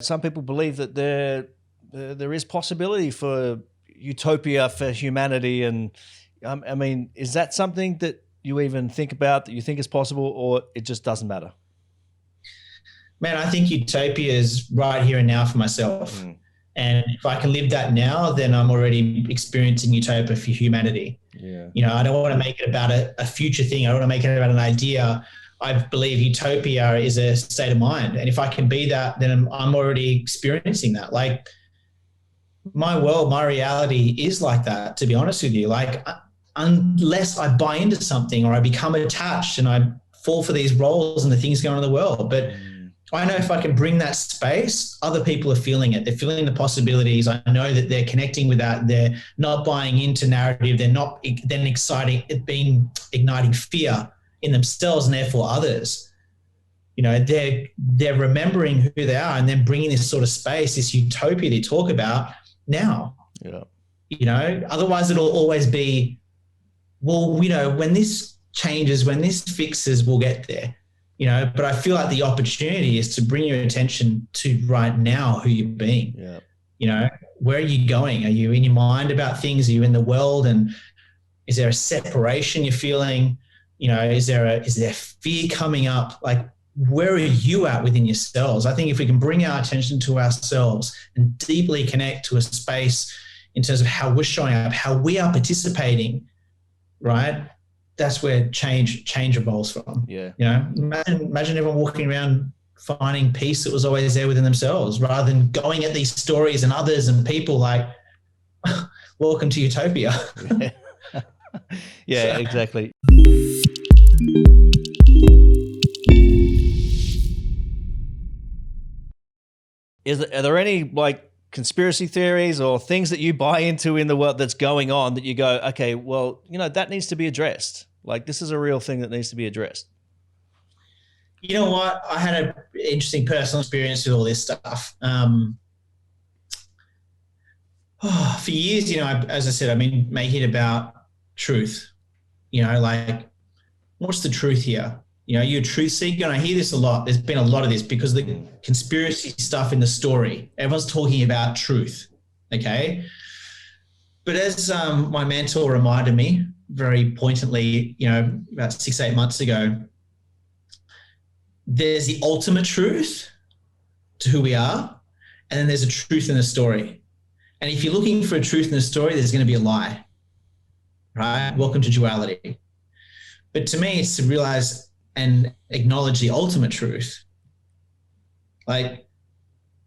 Some people believe that there is possibility for utopia for humanity, and I mean, is that something that you even think about, that you think is possible, or it just doesn't matter? Man, I think utopia is right here and now for myself. And if I can live that now, then I'm already experiencing utopia for humanity. Yeah. You know, I don't want to make it about a future thing. I don't want to make it about an idea. I believe utopia is a state of mind. And if I can be that, then I'm already experiencing that. Like, my world, my reality is like that, to be honest with you. Like, unless I buy into something or I become attached and I fall for these roles and the things going on in the world. But I know if I can bring that space, other people are feeling it. They're feeling the possibilities. I know that they're connecting with that. They're not buying into narrative. They're not then igniting fear in themselves and therefore others. You know, they're remembering who they are and then bringing this sort of space, this utopia they talk about now. Yeah. You know, otherwise it'll always be, well, you know, when this changes, when this fixes, we'll get there. You know, but I feel like the opportunity is to bring your attention to right now, who you're being. Yeah. You know, where are you going? Are you in your mind about things? Are you in the world? And is there a separation you're feeling? You know, is there fear coming up? Like, where are you at within yourselves? I think if we can bring our attention to ourselves and deeply connect to a space in terms of how we're showing up, how we are participating, right? That's where change evolves from. Yeah. You know, imagine everyone walking around finding peace that was always there within themselves, rather than going at these stories and others and people like, welcome to utopia. Yeah, so. Exactly. Are there any like conspiracy theories or things that you buy into in the world that's going on that you go, okay, well, you know, that needs to be addressed? Like, this is a real thing that needs to be addressed. You know what? I had an interesting personal experience with all this stuff. For years, you know, as I said, I've been making it about truth. You know, like, what's the truth here? You know, you're a truth seeker, and I hear this a lot. There's been a lot of this because the conspiracy stuff in the story, everyone's talking about truth, okay? But as my mentor reminded me very pointedly, you know, about 6-8 months ago, there's the ultimate truth to who we are, and then there's a truth in the story. And if you're looking for a truth in the story, there's going to be a lie, right? Welcome to duality. But to me, it's to realize and acknowledge the ultimate truth. Like,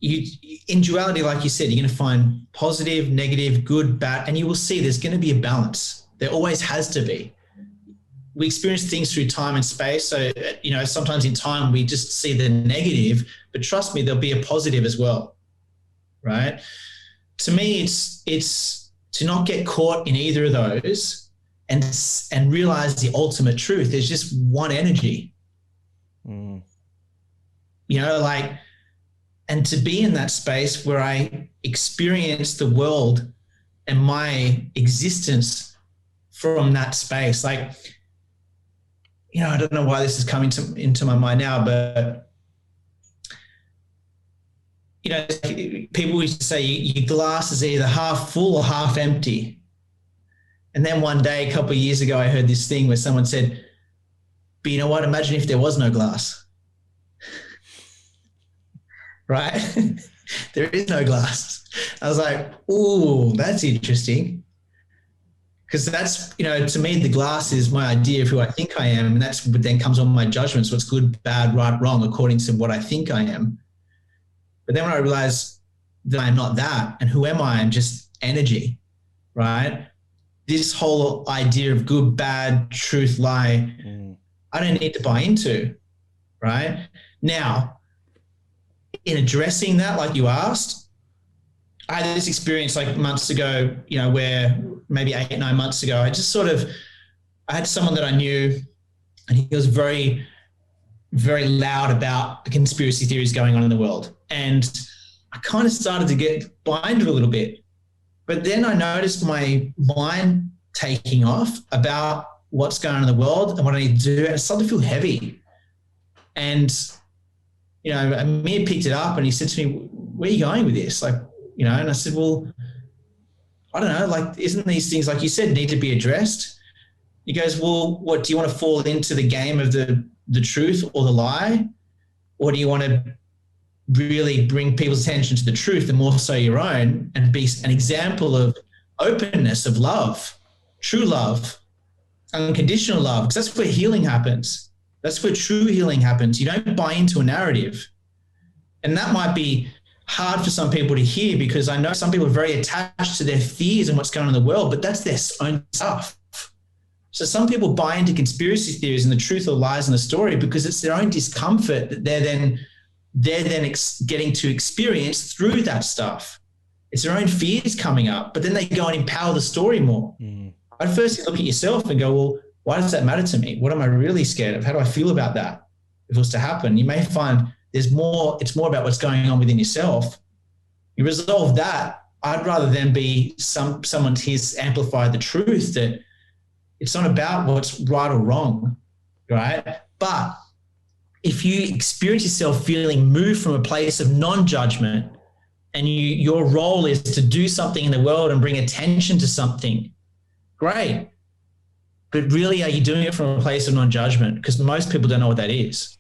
in duality, like you said, you're going to find positive, negative, good, bad, and you will see there's going to be a balance. There always has to be. We experience things through time and space. So, you know, sometimes in time we just see the negative, but trust me, there'll be a positive as well, right? To me, it's to not get caught in either of those and realize the ultimate truth. There's just one energy. You know, like, and to be in that space where I experience the world and my existence from that space. Like, you know, I don't know why this is coming into my mind now, but, you know, people used to say your glass is either half full or half empty. And then one day, a couple of years ago, I heard this thing where someone said, but you know what? Imagine if there was no glass. Right? There is no glass. I was like, ooh, that's interesting. Because that's, you know, to me, the glass is my idea of who I think I am. And that's what then comes on my judgments, what's good, bad, right, wrong, according to what I think I am. But then when I realized that I'm not that, and who am I? I'm just energy, right? This whole idea of good, bad, truth, lie, I don't need to buy into, right? Now, in addressing that, like you asked, I had this experience like months ago, you know, where maybe 8-9 months ago, I had someone that I knew, and he was very, very loud about the conspiracy theories going on in the world. And I kind of started to get blinded a little bit. But then I noticed my mind taking off about what's going on in the world and what I need to do. And it started to feel heavy. And, you know, Amir picked it up and he said to me, where are you going with this? Like, you know, and I said, well, I don't know, like, isn't these things, like you said, need to be addressed? He goes, well, what, do you want to fall into the game of the truth or the lie? Or do you want to really bring people's attention to the truth and more so your own, and be an example of openness, of love, true love, unconditional love? Because that's where healing happens. That's where true healing happens. You don't buy into a narrative. And that might be hard for some people to hear, because I know some people are very attached to their fears and what's going on in the world, but that's their own stuff. So some people buy into conspiracy theories and the truth or lies in the story because it's their own discomfort that they're then getting to experience through that stuff. It's their own fears coming up, but then they go and empower the story more. I'd first look at yourself and go, well, why does that matter to me? What am I really scared of? How do I feel about that? If it was to happen, you may find it's more about what's going on within yourself. You resolve that. I'd rather than be someone here's amplified the truth that it's not about what's right or wrong, right? But if you experience yourself feeling moved from a place of non-judgment, and your role is to do something in the world and bring attention to something, great. But really, are you doing it from a place of non-judgment? Because most people don't know what that is.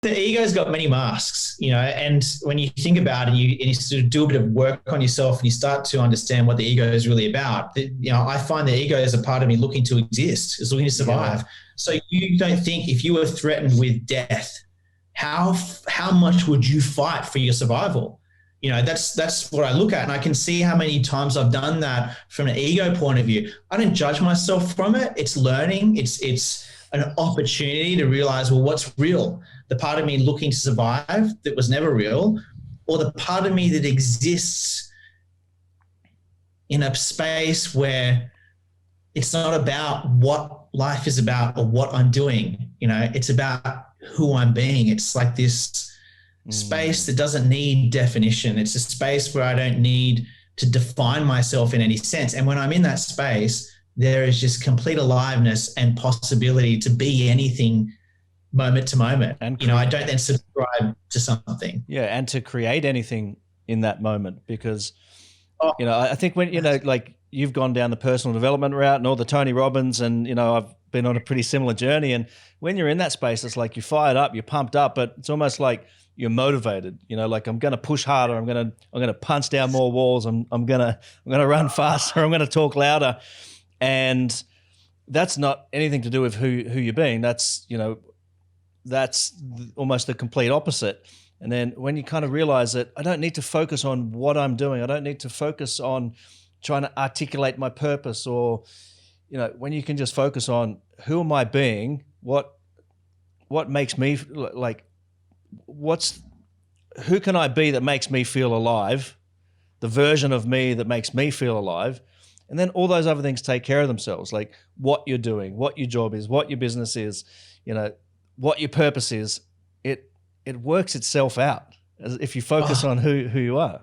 The ego's got many masks, you know, and when you think about it, you sort of do a bit of work on yourself and you start to understand what the ego is really about. You know, I find the ego is a part of me looking to exist, is looking to survive. Yeah. So you don't think if you were threatened with death, how much would you fight for your survival? You know, that's what I look at, and I can see how many times I've done that from an ego point of view. I don't judge myself from it. It's learning. It's an opportunity to realize, well, what's real? The part of me looking to survive that was never real, or the part of me that exists in a space where it's not about what life is about or what I'm doing. You know, it's about who I'm being. It's like this space that doesn't need definition. It's a space where I don't need to define myself in any sense. And when I'm in that space, there is just complete aliveness and possibility to be anything moment to moment. And you know, I don't then subscribe to something. Yeah, and to create anything in that moment, because you know, I think when, you know, like you've gone down the personal development route and all the Tony Robbins, and you know, I've been on a pretty similar journey. And when you're in that space, it's like you're fired up, you're pumped up, but it's almost like you're motivated. You know, like I'm going to push harder. I'm going to punch down more walls. I'm going to run faster. I'm going to talk louder. And that's not anything to do with who you're being. That's, you know, that's almost the complete opposite. And then when you kind of realize that I don't need to focus on what I'm doing, I don't need to focus on trying to articulate my purpose, or, you know, when you can just focus on who am I being, what makes me like, who can I be that makes me feel alive, the version of me that makes me feel alive. And then all those other things take care of themselves, like what you're doing, what your job is, what your business is, you know, what your purpose is. It works itself out if you focus on who you are.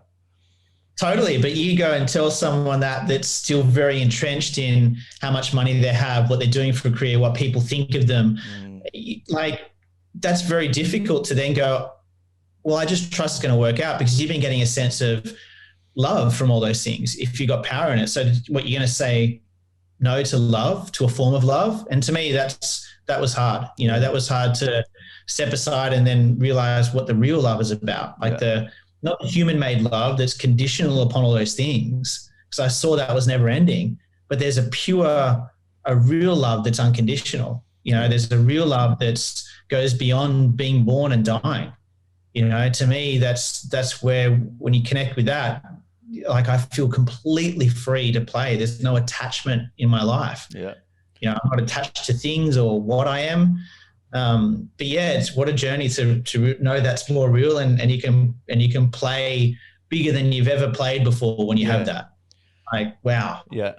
Totally. But you go and tell someone that's still very entrenched in how much money they have, what they're doing for a career, what people think of them. Like, that's very difficult to then go, well, I just trust it's going to work out, because you've been getting a sense of love from all those things if you got power in it. So what, you're going to say no to love, to a form of love? And to me, that was hard. You know, that was hard to step aside and then realize what the real love is about. Like not the human-made love that's conditional upon all those things, because I saw that was never ending. But there's a real love that's unconditional. You know, there's a real love that goes beyond being born and dying. You know, to me, that's where, when you connect with that, like, I feel completely free to play. There's no attachment in my life. Yeah. You know, I'm not attached to things or what I am. But yeah, it's what a journey to know that's more real, and you can play bigger than you've ever played before when you have that. Like, wow. Yeah.